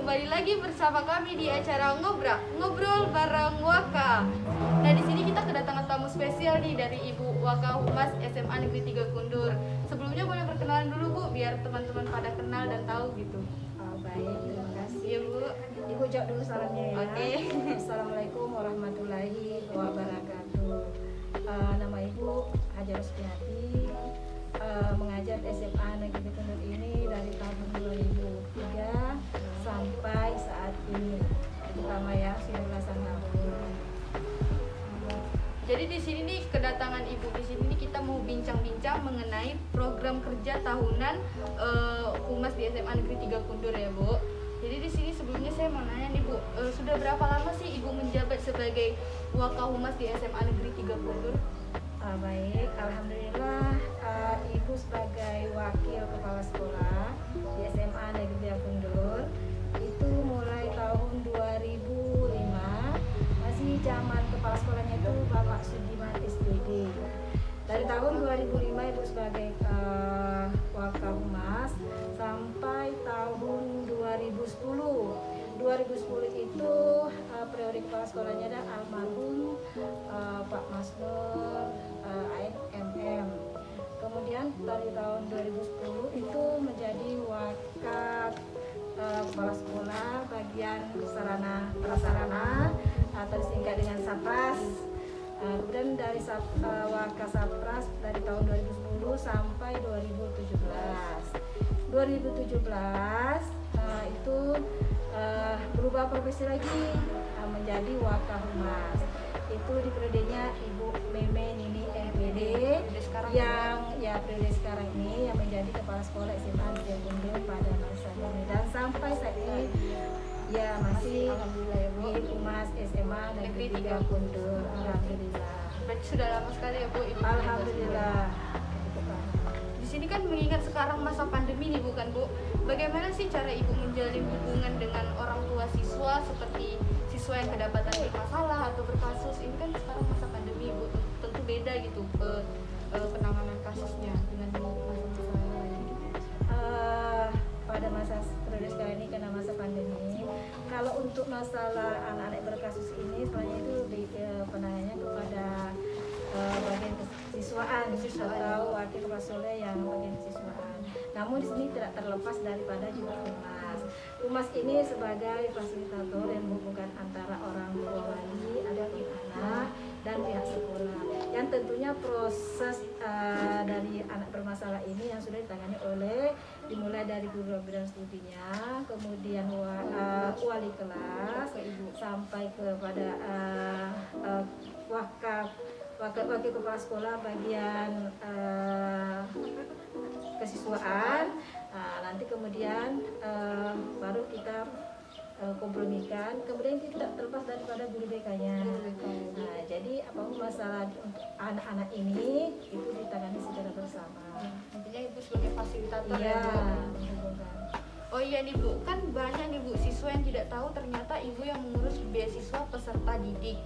kembali lagi bersama kami di acara Ngobrol bareng Waka. Nah, di sini kita kedatangan tamu spesial nih dari Ibu Waka Humas SMA Negeri 3 Kundur. Sebelumnya boleh perkenalan dulu Bu, biar teman-teman pada kenal dan tahu gitu. Oh, baik, terima kasih. Iya Bu. Ibu jawab dulu salamnya ya. Oke. Assalamualaikum warahmatullahi wabarakatuh. Nama Ibu Hajar Rusmiati, mengajar di SMA Negeri Kundur ini dari tahun 2003 sampai saat ini. Terutama ya, sudah belasan tahun. Jadi di sini nih kedatangan Ibu di sini nih kita mau bincang-bincang mengenai program kerja tahunan Humas di SMA Negeri 3 Kundur ya Bu. Jadi di sini sebelumnya saya mau nanya nih Bu, sudah berapa lama sih Ibu menjabat sebagai Waka Humas di SMA Negeri 3 Kundur? Baik, alhamdulillah Ibu sebagai wakil kepala sekolah di SMA Negeri 3 Kundur itu mulai tahun 2005, masih zaman kepala sekolahnya itu Bapak Sudiman SPD. Dari tahun 2005 Ibu sebagai Waka Humas sampai tahun 2010. 2010 itu periode kepala sekolahnya ada almarhum Pak Masnur ANMM. Kemudian dari tahun 2010 itu menjadi Waka kepala sekolah bagian sarana prasarana atau disingkat dengan Sapras. Kemudian dari Waka Sapras dari tahun 2010 sampai 2017. 2017 itu berubah profesi lagi menjadi Waka Humas. Itu di periodenya Ibu Meme Nini MPD yang ya periode sekarang ini yang menjadi kepala sekolah SMA Negeri Kundur pada masa ini, dan sampai saat ini ya masih alhamdulillah ya Bu di Humas SMA Negeri 3 Kundur. Alhamdulillah. Berarti sudah lama sekali ya Bu Ibu. Alhamdulillah. Di sini kan mengingat sekarang masa pandemi nih bukan Bu. Bagaimana sih cara Ibu menjalin hubungan dengan orang tua siswa seperti siswa yang kedapatan bermasalah atau berkasus? Ini kan sekarang masa pandemi Bu, tentu beda gitu penanganan kasusnya dengan masa-masa lain. Pada masa periode sekarang ini karena masa pandemi, kalau untuk masalah anak-anak berkasus ini sebenarnya itu penanganannya kepada bagian kesiswaan atau wakil kepala sekolah yang bagian kesiswaan. Namun di sini tidak terlepas daripada juga Humas. Humas ini sebagai fasilitator yang menghubungkan antara orang tua wali, ada anak dan pihak sekolah. Yang tentunya proses dari anak bermasalah ini yang sudah ditangani oleh dimulai dari guru bidang studinya, kemudian wali kelas, sampai kepada wakil kepala sekolah bagian kesiswaan. Nanti kemudian baru kita kompromikan, kemudian kita tidak terlepas daripada guru BK-nya. Nah, jadi apapun masalah untuk anak-anak ini itu ditangani secara bersama. Intinya Ibu sebagai fasilitator Iya. ya Bu. Oh iya nih Bu, kan banyak nih Bu siswa yang tidak tahu ternyata Ibu yang mengurus beasiswa peserta didik.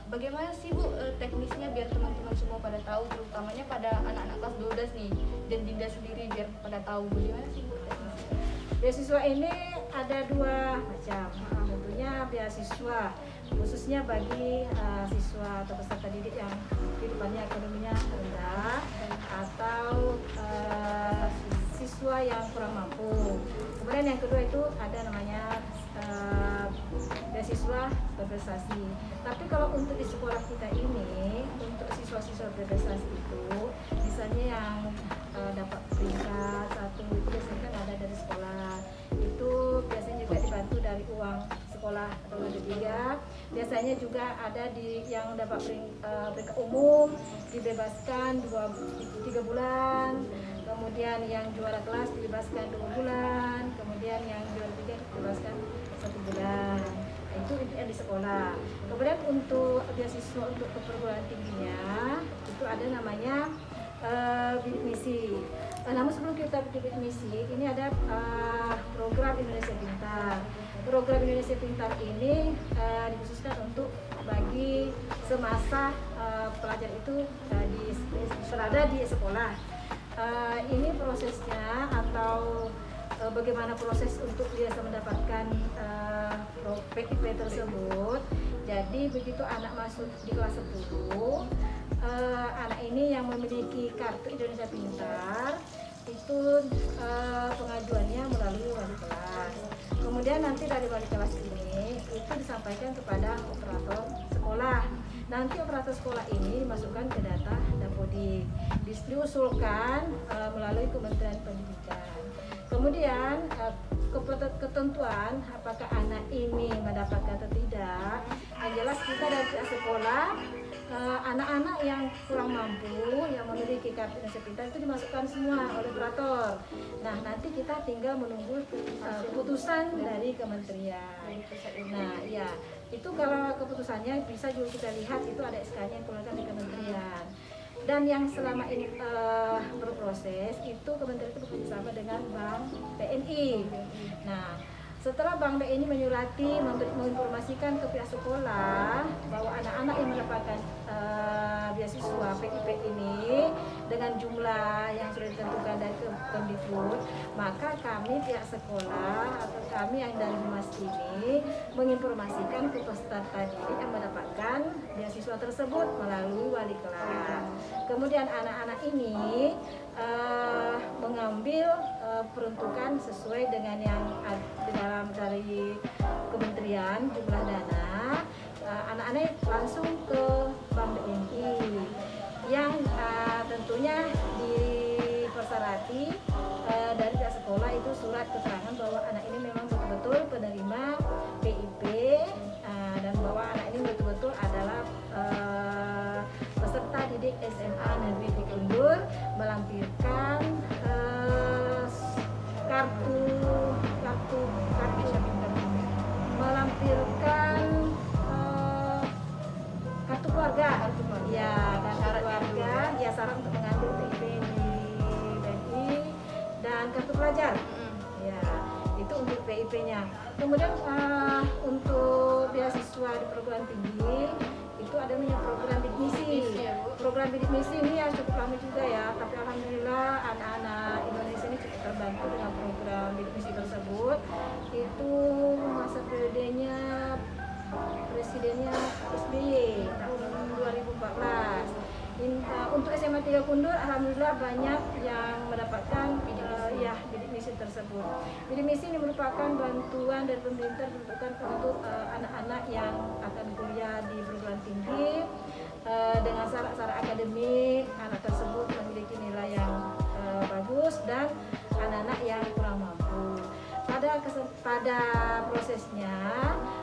Bagaimana sih Bu teknisnya biar teman-teman semua pada tahu, terutamanya pada anak-anak kelas 12 nih dan Dinda sendiri biar pada tahu bagaimana sih Bu teknisnya? Beasiswa ini ada dua macam. Tentunya beasiswa khususnya bagi siswa atau peserta didik yang kehidupannya ekonominya rendah atau siswa yang kurang mampu. Kemudian yang kedua itu ada namanya beasiswa berprestasi. Tapi kalau untuk di sekolah kita ini, untuk siswa-siswa berprestasi itu, misalnya yang dapat peringkat 1 itu biasanya kan ada dari sekolah. Itu biasanya juga dibantu dari uang sekolah atau ketiga. Biasanya juga ada di yang dapat peringkat umum dibebaskan 3 bulan. Kemudian yang juara kelas dibebaskan 2 bulan. Kemudian yang juara 3 dibebaskan 1 bulan. Itu yang di sekolah. Kemudian untuk beasiswa untuk ke perguruan tingginya itu ada namanya bidik misi. Namun sebelum kita bidik misi, ini ada program Indonesia Pintar. Program Indonesia Pintar ini dikhususkan untuk bagi semasa pelajar itu berada di sekolah. Ini prosesnya atau bagaimana proses untuk dia mendapatkan PIP tersebut. Jadi begitu anak masuk di kelas 10, anak ini yang memiliki kartu Indonesia Pintar itu pengajuannya melalui wali kelas. Kemudian nanti dari wali kelas ini itu disampaikan kepada operator sekolah. Nanti operator sekolah ini dimasukkan ke data Dapodik, diusulkan melalui Kementerian Pendidikan. Kemudian ketentuan apakah anak ini mendapatkan atau tidak, yang jelas kita dari pihak sekolah, anak-anak yang kurang mampu yang memiliki kartu Indonesia Pintar itu dimasukkan semua oleh operator. Nah, nanti kita tinggal menunggu keputusan dari kementerian. Nah, ya itu kalau keputusannya bisa juga kita lihat itu ada SK-nya yang keluarkan di kementerian. Dan yang selama ini berproses itu kementerian itu bekerjasama dengan Bank BNI. Nah, setelah Bank BNI menyurati menginformasikan ke pihak sekolah bahwa anak-anak yang mendapatkan beasiswa PIP ini dengan jumlah yang sudah ditentukan dari Kemdikbud, maka kami pihak sekolah atau kami yang dari Humas ini menginformasikan ke peserta didik yang mendapatkan beasiswa tersebut melalui wali kelas. Kemudian anak-anak ini mengambil peruntukan sesuai dengan yang di dalam dari kementerian jumlah dana. Anak-anak langsung ke Bank BNI yang tentunya dipersyarati dari pihak sekolah itu surat keterangan bahwa anak ini memang betul-betul penerima PIP dan bahwa anak ini betul-betul adalah peserta didik SMA Negeri Pikundur, melampirkan melampirkan kartu keluarga, ya kartu keluarga, ya syarat untuk mengambil PIP di BNI dan kartu pelajar, ya itu untuk PIP-nya. Kemudian untuk beasiswa di perguruan tinggi itu ada namanya program bidik misi. Program bidik misi ini ya cukup lama juga ya, tapi alhamdulillah anak-anak Indonesia ini cukup terbantu dengan program bidik misi tersebut. Itu masa periodenya presidennya SBY tahun 2014. Untuk SMA 3 Kundur alhamdulillah banyak yang mendapatkan bidik misi tersebut. Bidik misi ini merupakan bantuan dari pemerintah untuk anak-anak yang akan kuliah di perguruan tinggi dengan syarat-syarat akademik. Anak tersebut memiliki nilai yang bagus dan anak-anak yang kurang mampu. Pada prosesnya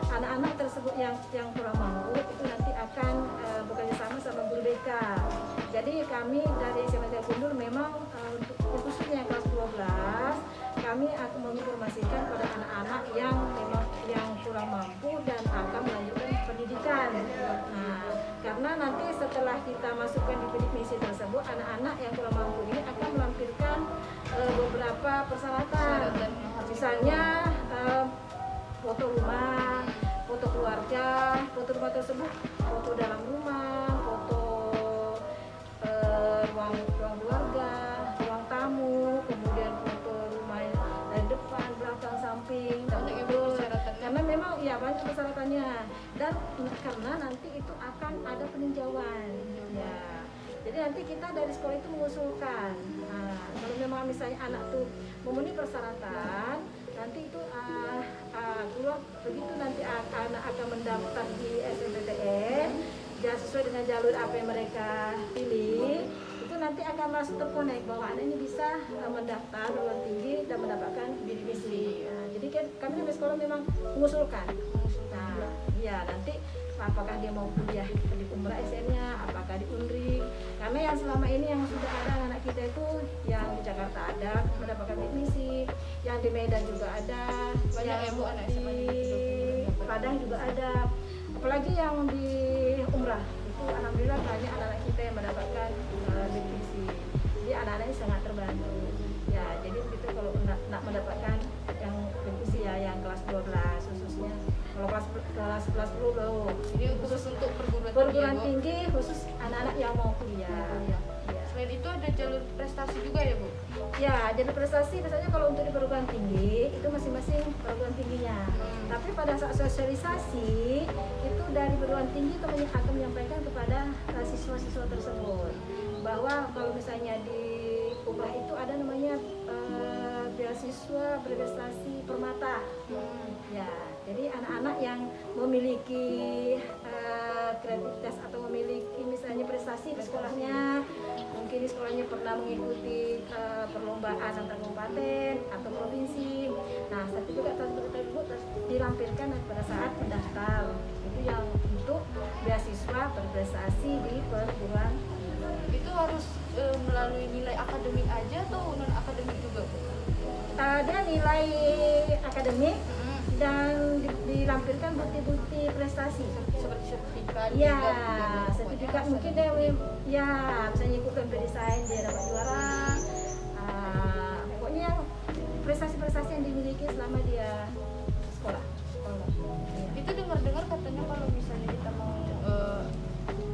anak-anak tersebut yang kurang mampu itu nanti akan bekerja sama sama guru BK. Jadi kami dari SMA 3 Kundur memang untuk khususnya kelas 12 kami akan menginformasikan pada anak-anak yang memang yang kurang mampu dan akan melanjutkan pendidikan. Nah, karena nanti setelah kita masukkan di bidik misi tersebut, anak-anak yang kurang mampu ini akan melampirkan beberapa persyaratan. Misalnya foto rumah, foto keluarga, foto rumah tersebut, foto dalam rumah, foto ruang keluarga, ruang tamu, kemudian foto rumah dari depan, belakang, samping, dan itu. Karena memang ya banyak persyaratannya dan karena nanti itu akan ada peninjauan. Ya. Jadi nanti kita dari sekolah itu mengusulkan. Nah, kalau memang misalnya anak tuh memenuhi persyaratan, nanti itu keluar begitu nanti anak akan mendaftar di SNMPTN, sesuai dengan jalur apa yang mereka pilih, itu nanti akan langsung terkonek bahwa anak ini bisa mendaftar perguruan tinggi dan mendapatkan bidik misi. Nah, jadi kami dari sekolah memang mengusulkan. Nah, ya nanti apakah dia mau kuliah di Umrah SN-nya, apakah di Unri, karena yang selama ini yang sudah ada anak kita itu yang di Jakarta ada mendapatkan bidik misi, yang di Medan juga ada, banyak yang anak SMA di Padang juga ada, apalagi yang di Umrah itu alhamdulillah banyak anak-anak kita yang mendapatkan bidik misi. Jadi anak-anaknya sangat terbantu. Ya, jadi begitu kalau nak mendapatkan yang bidik misi ya yang kelas 12 khususnya. Kalau kelas 10 belum. Jadi khusus untuk perguruan tinggi khusus anak-anak yang mau kuliah. Ya. Selain itu ada jalur prestasi juga ya, Bu? Ya, jalur prestasi misalnya kalau untuk di perguruan tinggi itu masing-masing perguruan tingginya. Tapi pada saat sosialisasi itu dari perguruan tinggi itu akan menyampaikan kepada siswa-siswa tersebut bahwa kalau misalnya di UPAH itu ada namanya beasiswa berprestasi permata. Ya, jadi anak-anak yang memiliki kreativitas atau memiliki misalnya prestasi di sekolahnya, mungkin di sekolahnya pernah mengikuti perlombaan antar kabupaten atau provinsi. Nah, sertifikat tersebut dilampirkan pada saat mendaftar. Itu yang untuk beasiswa berprestasi di perguruan. Itu harus melalui nilai akademik aja atau non akademik juga, Bu? Dia nilai akademik dan dilampirkan bukti-bukti prestasi Seperti sertifikat. ya, juga, sertifikat pokoknya mungkin dia ya misalnya ikut lomba desain dia dapat juara. Pokoknya yang prestasi-prestasi yang dimiliki selama dia sekolah. Itu dengar-dengar katanya kalau misalnya kita mau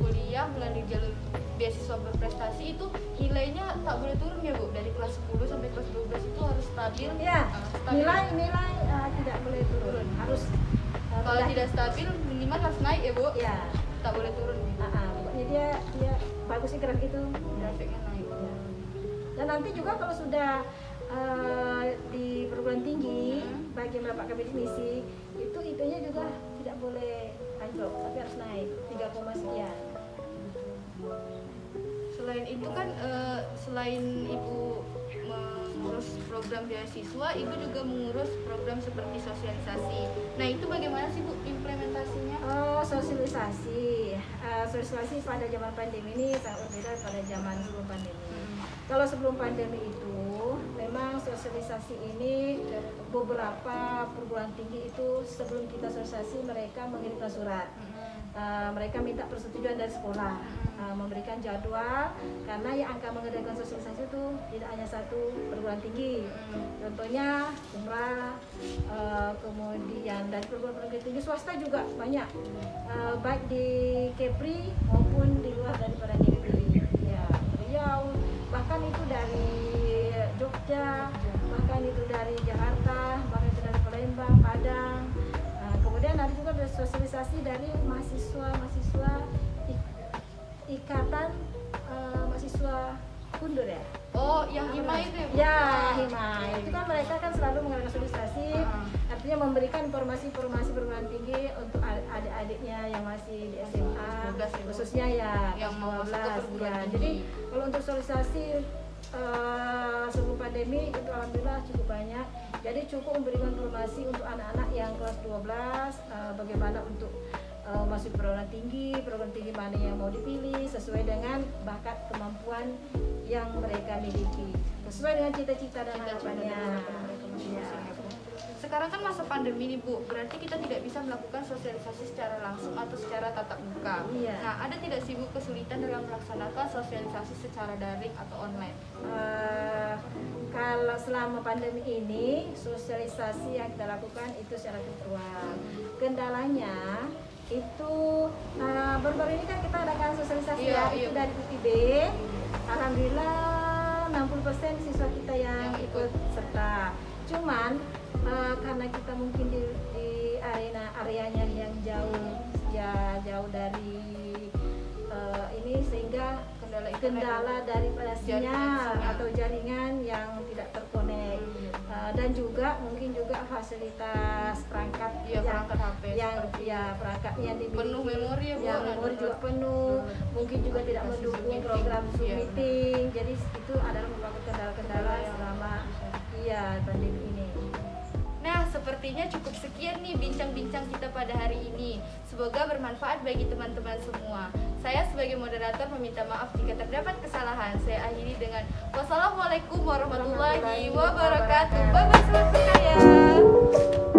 kuliah melalui jalur beasiswa berprestasi itu nilainya tak boleh turun ya, Bu? Dari kelas 10 sampai kelas 12 itu harus stabil. Ya, Stabil. nilai tidak boleh turun, harus Kalau tidak stabil minimal harus naik ya, Bu? ya. Tak boleh turun gitu. Pokoknya dia bagus sih grafik itu. Grafiknya naik. Dan nanti juga kalau sudah di perguruan tinggi bagi mendapatkan definisi itu IP-nya juga tidak boleh anjlok tapi harus naik 3, sekian. Selain itu kan selain Ibu mengurus program beasiswa, Ibu juga mengurus program seperti sosialisasi. Nah, itu bagaimana sih, Bu, implementasinya? Sosialisasi pada zaman pandemi ini sangat berbeda pada zaman sebelum pandemi. Kalau sebelum pandemi itu memang sosialisasi ini beberapa perguruan tinggi itu sebelum kita sosialisasi mereka mengirimkan surat. Mereka minta persetujuan dari sekolah memberikan jadwal karena yang akan mengadakan sosialisasi itu tidak hanya satu perguruan tinggi. Contohnya Umrah, kemudian dari perguruan tinggi swasta juga banyak, baik di Kepri maupun di luar daripada Kepri. Ya, Riau, bahkan itu dari Jogja, bahkan itu dari Jakarta, bahkan itu dari Palembang, Padang. Kemudian ada juga sosialisasi dari mahasiswa ikatan mahasiswa kundur ya. Oh, yang HIMA itu ya, Bu? Ya, HIMA. Itu kan mereka kan selalu mengadakan sosialisasi, artinya memberikan informasi-informasi perguruan tinggi untuk adik-adiknya yang masih di SMA, khususnya ya yang mau masuk ke 12. perguruan Ya, tinggi. jadi kalau untuk sosialisasi sebelum pandemi itu alhamdulillah cukup banyak. Jadi cukup memberikan informasi untuk anak-anak yang kelas 12 bagaimana untuk masuk perguruan tinggi mana yang mau dipilih sesuai dengan bakat kemampuan yang mereka miliki, sesuai dengan cita-cita dan harapannya. Ya. Sekarang kan masa pandemi nih, Bu, berarti kita tidak bisa melakukan sosialisasi secara langsung atau secara tatap muka. Iya. Nah, ada tidak sih, Bu, kesulitan dalam melaksanakan sosialisasi secara daring atau online? Kalau selama pandemi ini sosialisasi yang kita lakukan itu secara virtual. Kendalanya itu baru-baru ini kan kita adakan sosialisasi itu dari UIB. Alhamdulillah 60% siswa kita yang ikut serta. Cuman karena kita mungkin di areanya yang jauh dari ini sehingga kendala daripada sinyal atau jaringan yang tidak terkonek, dan juga mungkin juga fasilitas perangkat perangkat HP perangkatnya dimiliki penuh memori ya, Bu. Memori juga penuh, mungkin juga tidak mendukung program Zoom meeting. Jadi itu adalah merupakan kendala-kendala selama pandemi ini. Nah, sepertinya cukup sekian nih bincang-bincang kita pada hari ini. Semoga bermanfaat bagi teman-teman semua. Saya sebagai moderator meminta maaf jika terdapat kesalahan. Saya akhiri dengan wassalamualaikum warahmatullahi wabarakatuh. Bye-bye, selamat berkarya.